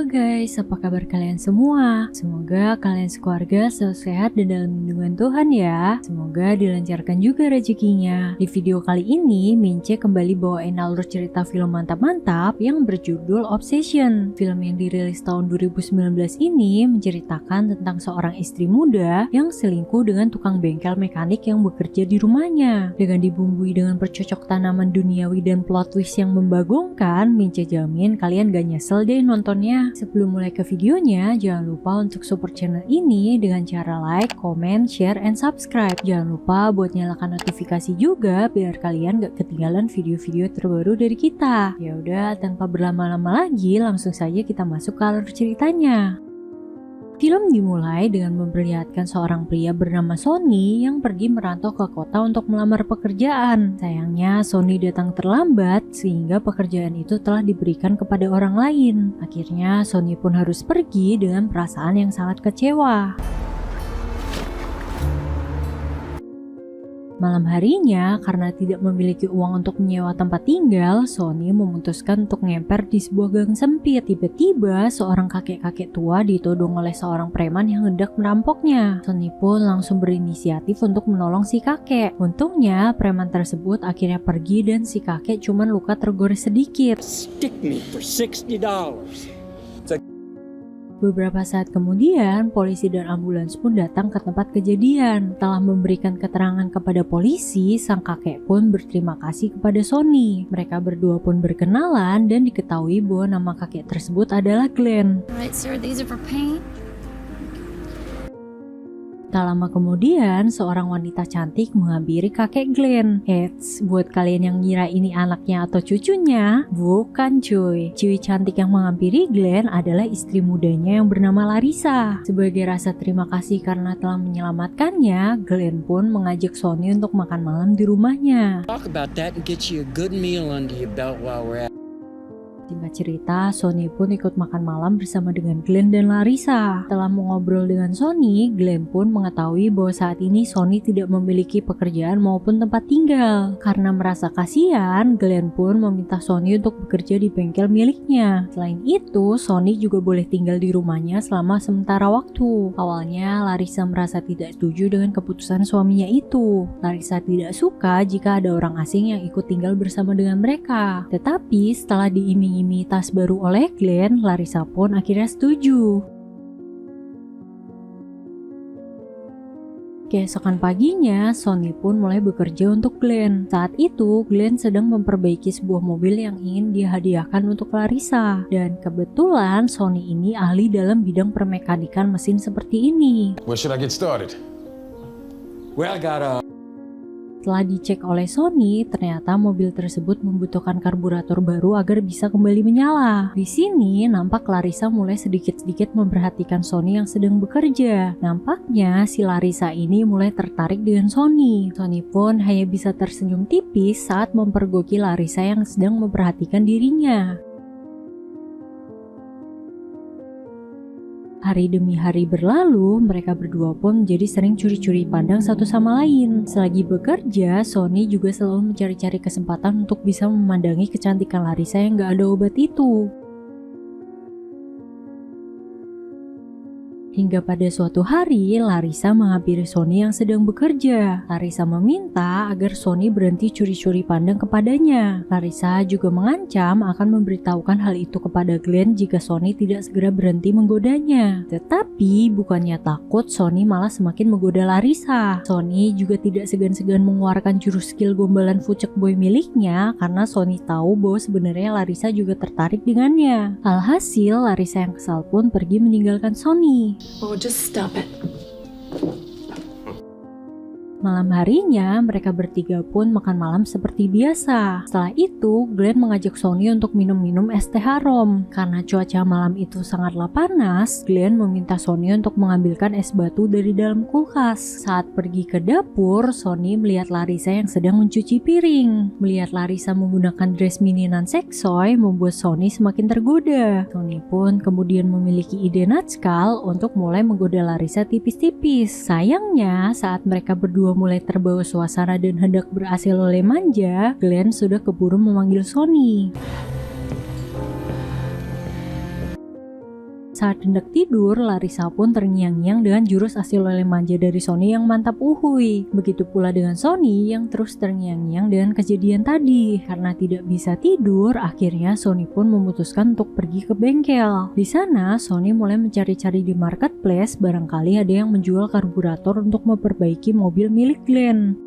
guys, apa kabar kalian semua? Semoga kalian sekeluarga selalu sehat dan dalam lindungan Tuhan ya. Semoga dilancarkan juga rezekinya. Di video kali ini, Mince kembali bawain alur cerita film mantap-mantap yang berjudul Obsession. Film yang dirilis tahun 2019 ini menceritakan tentang seorang istri muda yang selingkuh dengan tukang bengkel mekanik yang bekerja di rumahnya. Dengan dibumbui dengan percocok tanaman duniawi dan plot twist yang membagongkan, Mince jamin kalian gak nyesel deh nontonnya. Sebelum mulai ke videonya, jangan lupa untuk support channel ini dengan cara like, comment, share, and subscribe. Jangan lupa buat nyalakan notifikasi juga biar kalian gak ketinggalan video-video terbaru dari kita. Ya udah, tanpa berlama-lama lagi, langsung saja kita masuk ke alur ceritanya. Film dimulai dengan memperlihatkan seorang pria bernama Sonny yang pergi merantau ke kota untuk melamar pekerjaan. Sayangnya Sonny datang terlambat sehingga pekerjaan itu telah diberikan kepada orang lain. Akhirnya Sonny pun harus pergi dengan perasaan yang sangat kecewa. Malam harinya, karena tidak memiliki uang untuk menyewa tempat tinggal, Sonny memutuskan untuk ngemper di sebuah gang sempit. Tiba-tiba, seorang kakek-kakek tua ditodong oleh seorang preman yang hendak merampoknya. Sonny pun langsung berinisiatif untuk menolong si kakek. Untungnya, preman tersebut akhirnya pergi dan si kakek cuma luka tergores sedikit. Stick me for $60. Beberapa saat kemudian, polisi dan ambulans pun datang ke tempat kejadian. Setelah memberikan keterangan kepada polisi, sang kakek pun berterima kasih kepada Sonny. Mereka berdua pun berkenalan dan diketahui bahwa nama kakek tersebut adalah Glenn. Right, sir, these are for paint. Tak lama kemudian, seorang wanita cantik menghampiri kakek Glenn. Eits, buat kalian yang ngira ini anaknya atau cucunya, bukan cuy. Cewek cantik yang menghampiri Glenn adalah istri mudanya yang bernama Larissa. Sebagai rasa terima kasih karena telah menyelamatkannya, Glenn pun mengajak Sonny untuk makan malam di rumahnya. Talk about that and get you a good meal under your belt while we're at. Singkat cerita, Sonny pun ikut makan malam bersama dengan Glenn dan Larissa. Setelah mengobrol dengan Sonny, Glenn pun mengetahui bahwa saat ini Sonny tidak memiliki pekerjaan maupun tempat tinggal. Karena merasa kasihan, Glenn pun meminta Sonny untuk bekerja di bengkel miliknya. Selain itu, Sonny juga boleh tinggal di rumahnya selama sementara waktu. Awalnya, Larissa merasa tidak setuju dengan keputusan suaminya itu. Larissa tidak suka jika ada orang asing yang ikut tinggal bersama dengan mereka. Tetapi, setelah diiming tas baru oleh Glenn, Larissa pun akhirnya setuju. Keesokan paginya, Sonny pun mulai bekerja untuk Glenn. Saat itu, Glenn sedang memperbaiki sebuah mobil yang ingin dia hadiahkan untuk Larissa. Dan kebetulan, Sonny ini ahli dalam bidang permekanikan mesin seperti ini. Where should I get started? Well, I got a... Setelah dicek oleh Sonny, ternyata mobil tersebut membutuhkan karburator baru agar bisa kembali menyala. Di sini, nampak Larissa mulai sedikit-sedikit memperhatikan Sonny yang sedang bekerja. Nampaknya si Larissa ini mulai tertarik dengan Sonny. Sonny pun hanya bisa tersenyum tipis saat mempergoki Larissa yang sedang memperhatikan dirinya. Hari demi hari berlalu, mereka berdua pun menjadi sering curi-curi pandang satu sama lain. Selagi bekerja, Sonny juga selalu mencari-cari kesempatan untuk bisa memandangi kecantikan Larissa yang gak ada obat itu. Hingga pada suatu hari, Larissa menghampiri Sonny yang sedang bekerja. Larissa meminta agar Sonny berhenti curi-curi pandang kepadanya. Larissa juga mengancam akan memberitahukan hal itu kepada Glenn jika Sonny tidak segera berhenti menggodanya. Tetapi bukannya takut, Sonny malah semakin menggoda Larissa. Sonny juga tidak segan-segan mengeluarkan jurus skill gombalan Fucek Boy miliknya karena Sonny tahu bahwa sebenarnya Larissa juga tertarik dengannya. Alhasil, Larissa yang kesal pun pergi meninggalkan Sonny. Oh, just stop it. Malam harinya, mereka bertiga pun makan malam seperti biasa. Setelah itu, Glenn mengajak Sonny untuk minum-minum es teh harum. Karena cuaca malam itu sangatlah panas, Glenn meminta Sonny untuk mengambilkan es batu dari dalam kulkas. Saat pergi ke dapur, Sonny melihat Larissa yang sedang mencuci piring. Melihat Larissa menggunakan dress mini non-seksoy membuat Sonny semakin tergoda. Sonny pun kemudian memiliki ide natskal untuk mulai menggoda Larissa tipis-tipis. Sayangnya, saat mereka berdua mulai terbawa suasana dan hendak berhasil oleh manja, Glenn sudah keburu memanggil Sonny. Saat hendak tidur, Larissa pun terngiang-ngiang dengan jurus asil lele manja dari Sony yang mantap uhuy. Begitu pula dengan Sony yang terus terngiang-ngiang dengan kejadian tadi. Karena tidak bisa tidur, akhirnya Sony pun memutuskan untuk pergi ke bengkel. Di sana, Sony mulai mencari-cari di marketplace, barangkali ada yang menjual karburator untuk memperbaiki mobil milik Glenn.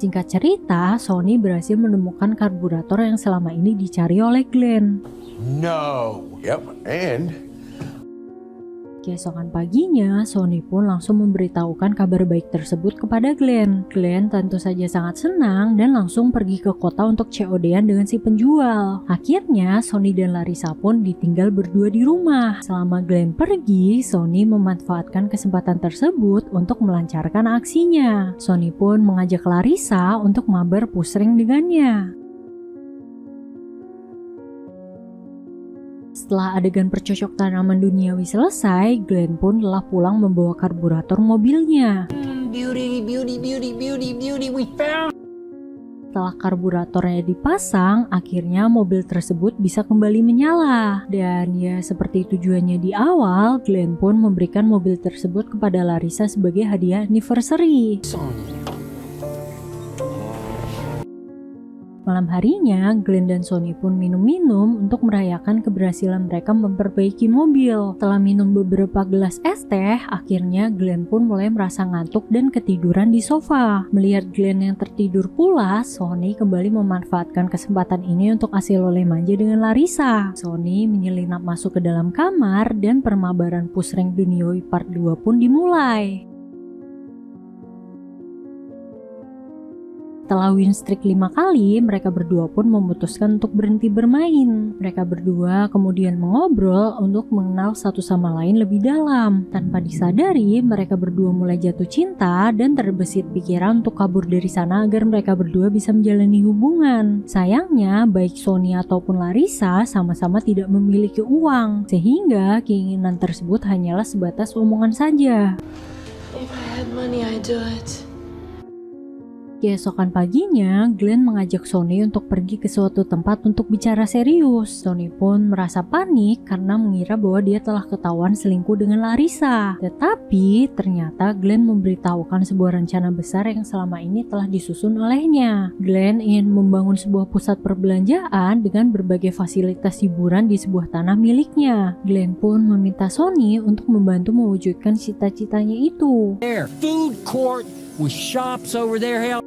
Singkat cerita, Sony berhasil menemukan karburator yang selama ini dicari oleh Glenn. No. Yep, and Keesokan paginya, Sony pun langsung memberitahukan kabar baik tersebut kepada Glenn. Glenn tentu saja sangat senang dan langsung pergi ke kota untuk COD-an dengan si penjual. Akhirnya, Sony dan Larissa pun ditinggal berdua di rumah. Selama Glenn pergi, Sony memanfaatkan kesempatan tersebut untuk melancarkan aksinya. Sony pun mengajak Larissa untuk mabar pusreng dengannya. Setelah adegan percocok tanaman duniawi selesai, Glenn pun telah pulang membawa karburator mobilnya. Beauty, we found. Setelah karburatornya dipasang, akhirnya mobil tersebut bisa kembali menyala. Dan ya seperti tujuannya di awal, Glenn pun memberikan mobil tersebut kepada Larissa sebagai hadiah anniversary. Malam harinya, Glenn dan Sony pun minum-minum untuk merayakan keberhasilan mereka memperbaiki mobil. Setelah minum beberapa gelas es teh, akhirnya Glenn pun mulai merasa ngantuk dan ketiduran di sofa. Melihat Glenn yang tertidur pula, Sony kembali memanfaatkan kesempatan ini untuk asil lele manja dengan Larissa. Sony menyelinap masuk ke dalam kamar dan permabaran pusreng duniawi part 2 pun dimulai. Setelah win streak 5 kali, mereka berdua pun memutuskan untuk berhenti bermain. Mereka berdua kemudian mengobrol untuk mengenal satu sama lain lebih dalam. Tanpa disadari, mereka berdua mulai jatuh cinta dan terbesit pikiran untuk kabur dari sana agar mereka berdua bisa menjalani hubungan. Sayangnya, baik Sony ataupun Larissa sama-sama tidak memiliki uang, sehingga keinginan tersebut hanyalah sebatas omongan saja. If I had money, I'd do it. Keesokan paginya, Glenn mengajak Sony untuk pergi ke suatu tempat untuk bicara serius. Sony pun merasa panik karena mengira bahwa dia telah ketahuan selingkuh dengan Larissa. Tetapi ternyata Glenn memberitahukan sebuah rencana besar yang selama ini telah disusun olehnya. Glenn ingin membangun sebuah pusat perbelanjaan dengan berbagai fasilitas hiburan di sebuah tanah miliknya. Glenn pun meminta Sony untuk membantu mewujudkan cita-citanya itu. There, food court with shops over there. Hell.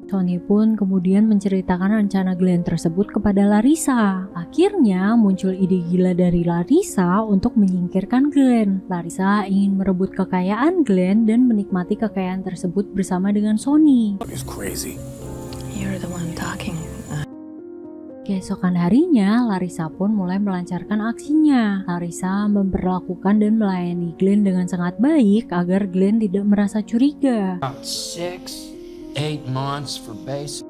Sony pun kemudian menceritakan rencana Glenn tersebut kepada Larissa. Akhirnya muncul ide gila dari Larissa untuk menyingkirkan Glenn. Larissa ingin merebut kekayaan Glenn dan menikmati kekayaan tersebut bersama dengan Sony. it's crazy. You're the one talking. Keesokan harinya, Larissa pun mulai melancarkan aksinya. Larissa memperlakukan dan melayani Glenn dengan sangat baik agar Glenn tidak merasa curiga. About 6-8 months for base.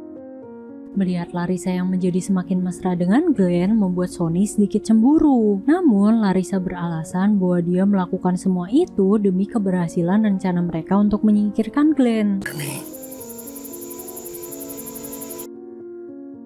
Melihat Larissa yang menjadi semakin mesra dengan Glenn membuat Sony sedikit cemburu. Namun Larissa beralasan bahwa dia melakukan semua itu demi keberhasilan rencana mereka untuk menyingkirkan Glenn.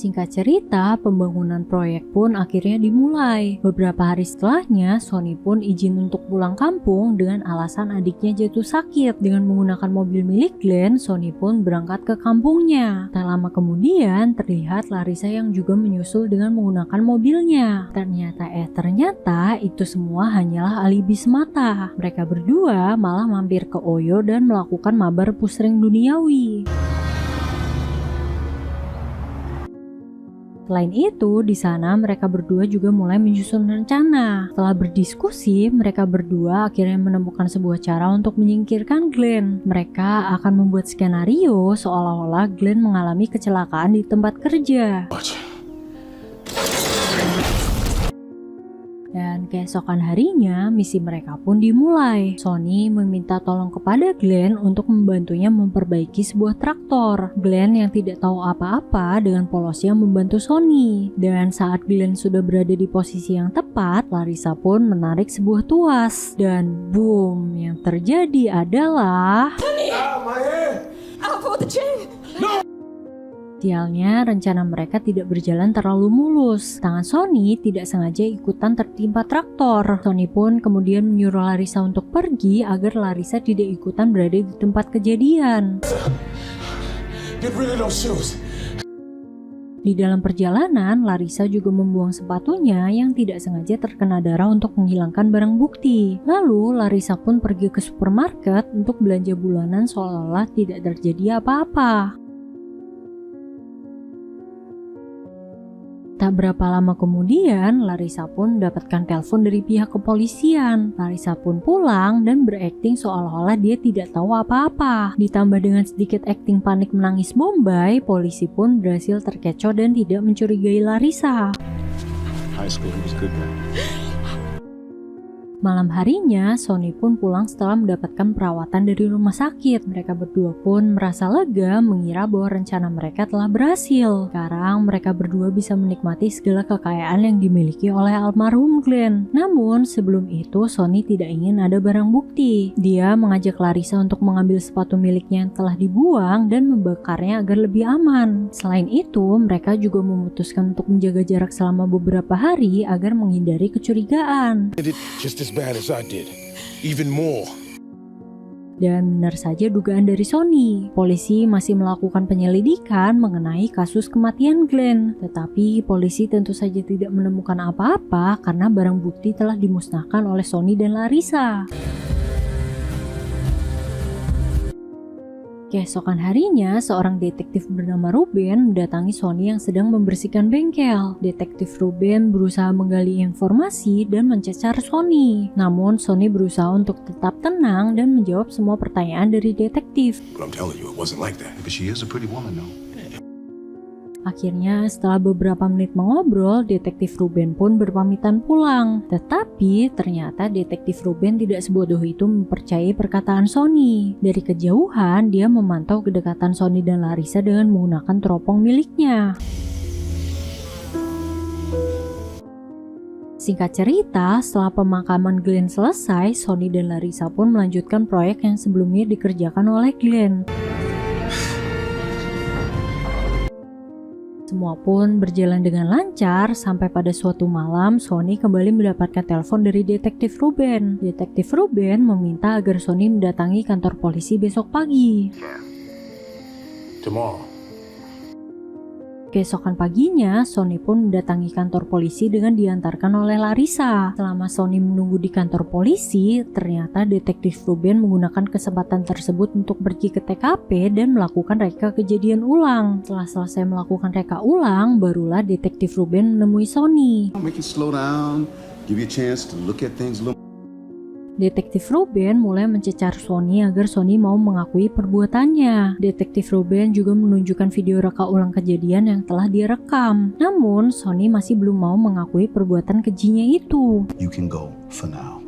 Singkat cerita, pembangunan proyek pun akhirnya dimulai. Beberapa hari setelahnya, Sony pun izin untuk pulang kampung dengan alasan adiknya jatuh sakit. Dengan menggunakan mobil milik Glenn, Sony pun berangkat ke kampungnya. Tak lama kemudian, terlihat Larissa yang juga menyusul dengan menggunakan mobilnya. Ternyata itu semua hanyalah alibi semata. Mereka berdua malah mampir ke Oyo dan melakukan mabar pusreng duniawi. Selain itu, di sana mereka berdua juga mulai menyusun rencana. Setelah berdiskusi, mereka berdua akhirnya menemukan sebuah cara untuk menyingkirkan Glenn. Mereka akan membuat skenario seolah-olah Glenn mengalami kecelakaan di tempat kerja. Dan keesokan harinya, misi mereka pun dimulai. Sony meminta tolong kepada Glenn untuk membantunya memperbaiki sebuah traktor. Glenn yang tidak tahu apa-apa dengan polosnya membantu Sony. Dan saat Glenn sudah berada di posisi yang tepat, Larissa pun menarik sebuah tuas. Dan boom, yang terjadi adalah... Sialnya, rencana mereka tidak berjalan terlalu mulus. Tangan Sony tidak sengaja ikutan tertimpa traktor. Sony pun kemudian menyuruh Larissa untuk pergi agar Larissa tidak ikutan berada di tempat kejadian. Get rid of those shoes. Di dalam perjalanan, Larissa juga membuang sepatunya yang tidak sengaja terkena darah untuk menghilangkan barang bukti. Lalu, Larissa pun pergi ke supermarket untuk belanja bulanan seolah-olah tidak terjadi apa-apa. Tak berapa lama kemudian, Larissa pun mendapatkan telepon dari pihak kepolisian. Larissa pun pulang dan berakting seolah-olah dia tidak tahu apa-apa. Ditambah dengan sedikit akting panik menangis Bombay, polisi pun berhasil terkecoh dan tidak mencurigai Larissa. High school, he was a good guy. Malam harinya, Sony pun pulang setelah mendapatkan perawatan dari rumah sakit. Mereka berdua pun merasa lega mengira bahwa rencana mereka telah berhasil. Sekarang mereka berdua bisa menikmati segala kekayaan yang dimiliki oleh almarhum Glenn. Namun sebelum itu, Sony tidak ingin ada barang bukti. Dia mengajak Larissa untuk mengambil sepatu miliknya yang telah dibuang dan membakarnya agar lebih aman. Selain itu, mereka juga memutuskan untuk menjaga jarak selama beberapa hari agar menghindari kecurigaan. Did it just as bad as I did. Even more. Dan benar saja dugaan dari Sony. Polisi masih melakukan penyelidikan mengenai kasus kematian Glenn. Tetapi polisi tentu saja tidak menemukan apa-apa karena barang bukti telah dimusnahkan oleh Sony dan Larissa. Keesokan harinya, seorang detektif bernama Ruben mendatangi Sony yang sedang membersihkan bengkel. Detektif Ruben berusaha menggali informasi dan mencecar Sony. Namun, Sony berusaha untuk tetap tenang dan menjawab semua pertanyaan dari detektif. But I'm telling you, it wasn't like that. But she is a pretty woman, though. Akhirnya, setelah beberapa menit mengobrol, detektif Ruben pun berpamitan pulang. Tetapi, ternyata detektif Ruben tidak sebodoh itu mempercayai perkataan Sony. Dari kejauhan, dia memantau kedekatan Sony dan Larissa dengan menggunakan teropong miliknya. Singkat cerita, setelah pemakaman Glenn selesai, Sony dan Larissa pun melanjutkan proyek yang sebelumnya dikerjakan oleh Glenn. Semua pun berjalan dengan lancar sampai pada suatu malam Sony kembali mendapatkan telepon dari detektif Ruben. Detektif Ruben meminta agar Sony mendatangi kantor polisi besok pagi. Tomorrow. Keesokan paginya, Sony pun mendatangi kantor polisi dengan diantarkan oleh Larissa. Selama Sony menunggu di kantor polisi, ternyata detektif Ruben menggunakan kesempatan tersebut untuk pergi ke TKP dan melakukan reka kejadian ulang. Setelah selesai melakukan reka ulang, barulah detektif Ruben menemui Sony. Make you slow down, give you a chance to look at things a little. Detektif Ruben mulai mencecar Sony agar Sony mau mengakui perbuatannya. Detektif Ruben juga menunjukkan video reka ulang kejadian yang telah dia rekam. Namun, Sony masih belum mau mengakui perbuatan kejinya itu. You can go for now.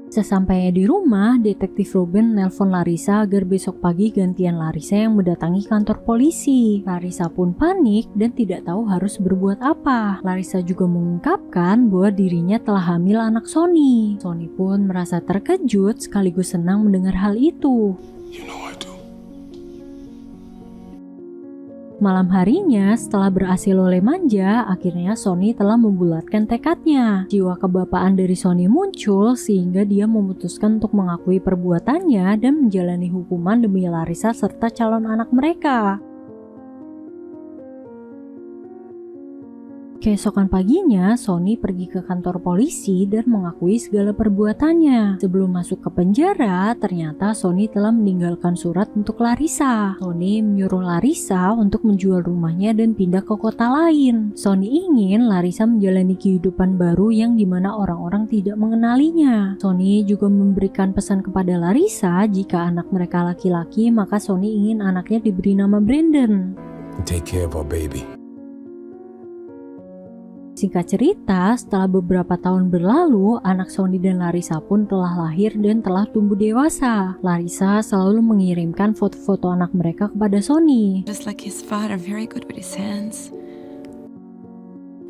Sesampainya di rumah, detektif Ruben menelpon Larissa agar besok pagi gantian Larissa yang mendatangi kantor polisi. Larissa pun panik dan tidak tahu harus berbuat apa. Larissa juga mengungkapkan bahwa dirinya telah hamil anak Sony. Sony pun merasa terkejut sekaligus senang mendengar hal itu. You know I do. Malam harinya, setelah berhasil oleh manja, akhirnya Sony telah membulatkan tekadnya. Jiwa kebapaan dari Sony muncul sehingga dia memutuskan untuk mengakui perbuatannya dan menjalani hukuman demi Larissa serta calon anak mereka. Keesokan paginya, Sony pergi ke kantor polisi dan mengakui segala perbuatannya. Sebelum masuk ke penjara, ternyata Sony telah meninggalkan surat untuk Larissa. Sony menyuruh Larissa untuk menjual rumahnya dan pindah ke kota lain. Sony ingin Larissa menjalani kehidupan baru yang dimana orang-orang tidak mengenalinya. Sony juga memberikan pesan kepada Larissa jika anak mereka laki-laki, maka Sony ingin anaknya diberi nama Brandon. Take care of our baby. Singkat cerita, setelah beberapa tahun berlalu, anak Sony dan Larissa pun telah lahir dan telah tumbuh dewasa. Larissa selalu mengirimkan foto-foto anak mereka kepada Sony. Just like his father, very good with his hands.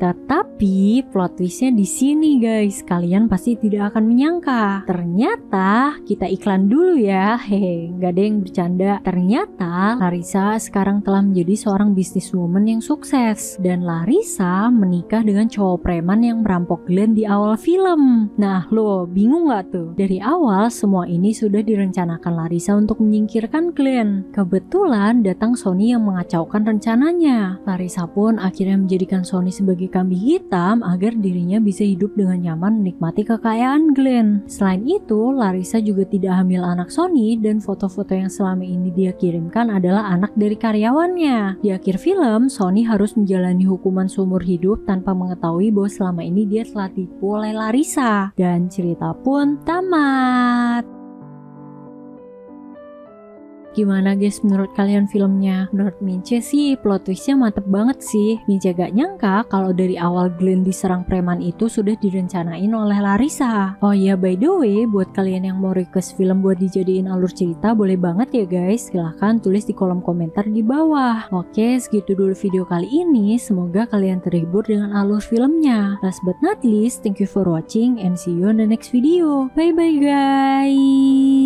Tetapi plot twistnya di sini guys, kalian pasti tidak akan menyangka. Ternyata kita iklan dulu ya, hehe, nggak ada yang bercanda. Ternyata Larissa sekarang telah menjadi seorang businesswoman yang sukses, dan Larissa menikah dengan cowok preman yang merampok Glenn di awal film. Nah lo bingung nggak tuh? Dari awal semua ini sudah direncanakan Larissa untuk menyingkirkan Glenn. Kebetulan datang Sony yang mengacaukan rencananya. Larissa pun akhirnya menjadikan Sony sebagai kambing hitam agar dirinya bisa hidup dengan nyaman menikmati kekayaan Glenn. Selain itu, Larissa juga tidak hamil anak Sony, dan foto-foto yang selama ini dia kirimkan adalah anak dari karyawannya. Di akhir film, Sony harus menjalani hukuman seumur hidup tanpa mengetahui bahwa selama ini dia telah ditipu oleh Larissa. Dan cerita pun tamat. Gimana guys menurut kalian filmnya? Menurut Mince sih plot twistnya mantep banget sih. Mince gak nyangka kalau dari awal Glenn diserang preman itu sudah direncanain oleh Larissa. Oh iya, by the way, buat kalian yang mau request film buat dijadiin alur cerita boleh banget ya guys. Silahkan tulis di kolom komentar di bawah. Oke, segitu dulu video kali ini. Semoga kalian terhibur dengan alur filmnya. Last but not least, thank you for watching and see you on the next video. Bye bye guys.